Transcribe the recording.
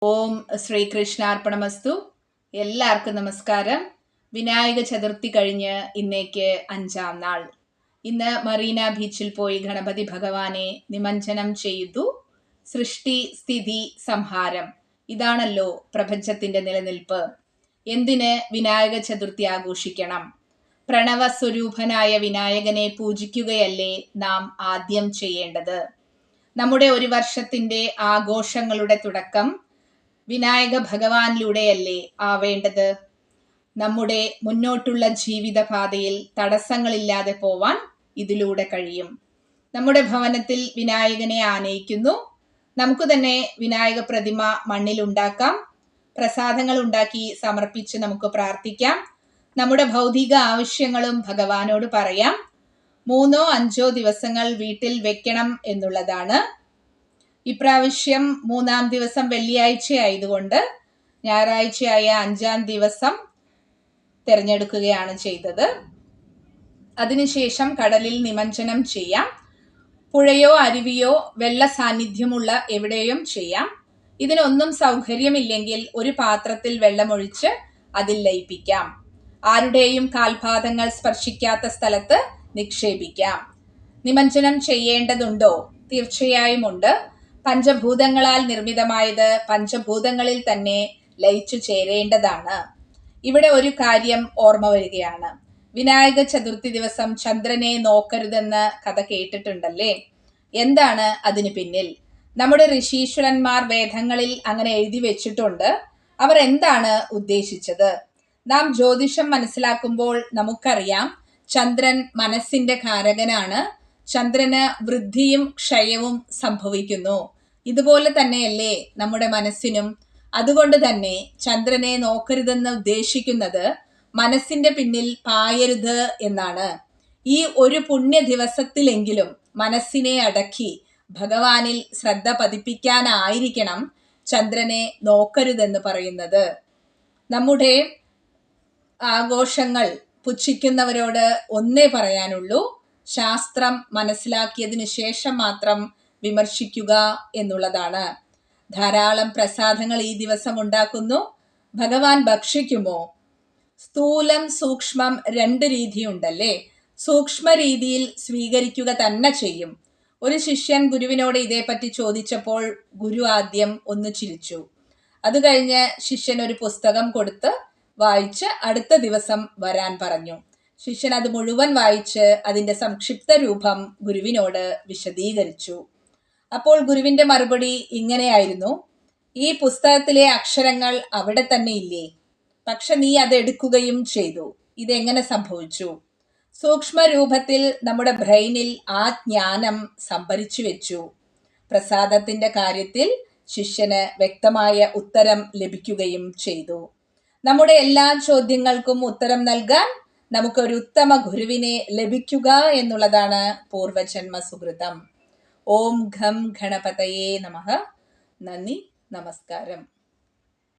ഓം ശ്രീകൃഷ്ണാർപ്പണമസ്തു. എല്ലാവർക്കും നമസ്കാരം. വിനായക ചതുർത്ഥി കഴിഞ്ഞ് ഇന്നേക്ക് 5-ാം നാൾ. ഇന്ന് മറീന ബീച്ചിൽ പോയി ഗണപതി ഭഗവാനെ നിമഞ്ജനം ചെയ്തു. സൃഷ്ടി സ്ഥിതി സംഹാരം, ഇതാണല്ലോ പ്രപഞ്ചത്തിന്റെ നിലനിൽപ്പ്. എന്തിന് വിനായക ചതുർത്ഥി ആഘോഷിക്കണം? പ്രണവ സ്വരൂപനായ വിനായകനെ പൂജിക്കുകയല്ലേ നാം ആദ്യം ചെയ്യേണ്ടത്. നമ്മുടെ ഒരു വർഷത്തിന്റെ ആഘോഷങ്ങളുടെ തുടക്കം വിനായക ഭഗവാനിലൂടെയല്ലേ ആവേണ്ടത്. നമ്മുടെ മുന്നോട്ടുള്ള ജീവിതപാതയിൽ തടസ്സങ്ങളില്ലാതെ പോവാൻ ഇതിലൂടെ കഴിയും. നമ്മുടെ ഭവനത്തിൽ വിനായകനെ ആനയിക്കുന്നു. നമുക്ക് തന്നെ വിനായക പ്രതിമ മണ്ണിലുണ്ടാക്കാം. പ്രസാദങ്ങൾ ഉണ്ടാക്കി സമർപ്പിച്ച് നമുക്ക് പ്രാർത്ഥിക്കാം. നമ്മുടെ ഭൗതിക ആവശ്യങ്ങളും ഭഗവാനോട് പറയാം. 3-5 ദിവസങ്ങൾ വീട്ടിൽ വെക്കണം എന്നുള്ളതാണ്. ഇപ്രാവശ്യം 3-ാം ദിവസം വെള്ളിയാഴ്ച ആയതുകൊണ്ട് ഞായറാഴ്ചയായ 5-ാം ദിവസം തിരഞ്ഞെടുക്കുകയാണ് ചെയ്തത്. അതിനുശേഷം കടലിൽ നിമഞ്ജനം ചെയ്യാം. പുഴയോ അരുവിയോ വെള്ള സാന്നിധ്യമുള്ള എവിടെയും ചെയ്യാം. ഇതിനൊന്നും സൗകര്യമില്ലെങ്കിൽ ഒരു പാത്രത്തിൽ വെള്ളമൊഴിച്ച് അതിൽ ലയിപ്പിക്കാം. ആരുടെയും കാൽപാദങ്ങൾ സ്പർശിക്കാത്ത സ്ഥലത്ത് നിക്ഷേപിക്കാം. നിമഞ്ജനം ചെയ്യേണ്ടതുണ്ടോ? തീർച്ചയായും ഉണ്ട്. പഞ്ചഭൂതങ്ങളാൽ നിർമ്മിതമായത് പഞ്ചഭൂതങ്ങളിൽ തന്നെ ലയിച്ചു ചേരേണ്ടതാണ്. ഇവിടെ ഒരു കാര്യം ഓർമ്മ വരികയാണ്. വിനായക ചതുർത്ഥി ദിവസം ചന്ദ്രനെ നോക്കരുതെന്ന് കഥ കേട്ടിട്ടുണ്ടല്ലേ? എന്താണ് അതിന് പിന്നിൽ? നമ്മുടെ ഋഷീശ്വരന്മാർ വേദങ്ങളിൽ അങ്ങനെ എഴുതി വെച്ചിട്ടുണ്ട്. അവർ എന്താണ് ഉദ്ദേശിച്ചത്? നാം ജ്യോതിഷം മനസ്സിലാക്കുമ്പോൾ നമുക്കറിയാം, ചന്ദ്രൻ മനസ്സിന്റെ കാരകനാണ്. ചന്ദ്രന് വൃദ്ധിയും ക്ഷയവും സംഭവിക്കുന്നു. ഇതുപോലെ തന്നെയല്ലേ നമ്മുടെ മനസ്സിനും. അതുകൊണ്ട് തന്നെ ചന്ദ്രനെ നോക്കരുതെന്ന് ഉദ്ദേശിക്കുന്നത് മനസ്സിന്റെ പിന്നിൽ പായരുത് എന്നാണ്. ഈ ഒരു പുണ്യ ദിവസത്തിലെങ്കിലും മനസ്സിനെ അടക്കി ഭഗവാനിൽ ശ്രദ്ധ പതിപ്പിക്കാനായിരിക്കണം ചന്ദ്രനെ നോക്കരുതെന്ന് പറയുന്നത്. നമ്മുടെ ആഘോഷങ്ങൾ പുച്ഛിക്കുന്നവരോട് ഒന്നേ പറയാനുള്ളൂ: ശാസ്ത്രം മനസ്സിലാക്കിയതിനു ശേഷം മാത്രം വിമർശിക്കുക എന്നുള്ളതാണ്. ധാരാളം പ്രസാദങ്ങൾ ഈ ദിവസം ഉണ്ടാക്കുന്നു. ഭഗവാൻ ഭക്ഷിക്കുമോ? സ്ഥൂലം സൂക്ഷ്മം 2 രീതിയുണ്ടല്ലേ? സൂക്ഷ്മ രീതിയിൽ സ്വീകരിക്കുക തന്നെ ചെയ്യും. ഒരു ശിഷ്യൻ ഗുരുവിനോട് ഇതേപ്പറ്റി ചോദിച്ചപ്പോൾ ഗുരു ആദ്യം ഒന്ന് ചിരിച്ചു. അത് കഴിഞ്ഞ് ശിഷ്യൻ ഒരു പുസ്തകം കൊടുത്ത് വായിച്ച് അടുത്ത ദിവസം വരാൻ പറഞ്ഞു. ശിഷ്യൻ അത് മുഴുവൻ വായിച്ച് അതിന്റെ സംക്ഷിപ്ത രൂപം ഗുരുവിനോട് വിശദീകരിച്ചു. അപ്പോൾ ഗുരുവിന്റെ മറുപടി ഇങ്ങനെയായിരുന്നു: ഈ പുസ്തകത്തിലെ അക്ഷരങ്ങൾ അവിടെ തന്നെ ഇല്ലേ? പക്ഷെ നീ അത് എടുക്കുകയും ചെയ്തു. ഇതെങ്ങനെ സംഭവിച്ചു? സൂക്ഷ്മ രൂപത്തിൽ നമ്മുടെ ബ്രെയിനിൽ ആ ജ്ഞാനം സംഭരിച്ചു വെച്ചു. പ്രസാദത്തിന്റെ കാര്യത്തിൽ ശിഷ്യന് വ്യക്തമായ ഉത്തരം ലഭിക്കുകയും ചെയ്തു. നമ്മുടെ എല്ലാ ചോദ്യങ്ങൾക്കും ഉത്തരം നൽകാൻ നമുക്കൊരു ഉത്തമ ഗുരുവിനെ ലഭിക്കുക എന്നുള്ളതാണ് പൂർവജന്മ സുകൃതം. ഓം ഘം ഗണപതയേ നമഃ. നന്ദി, നമസ്കാരം.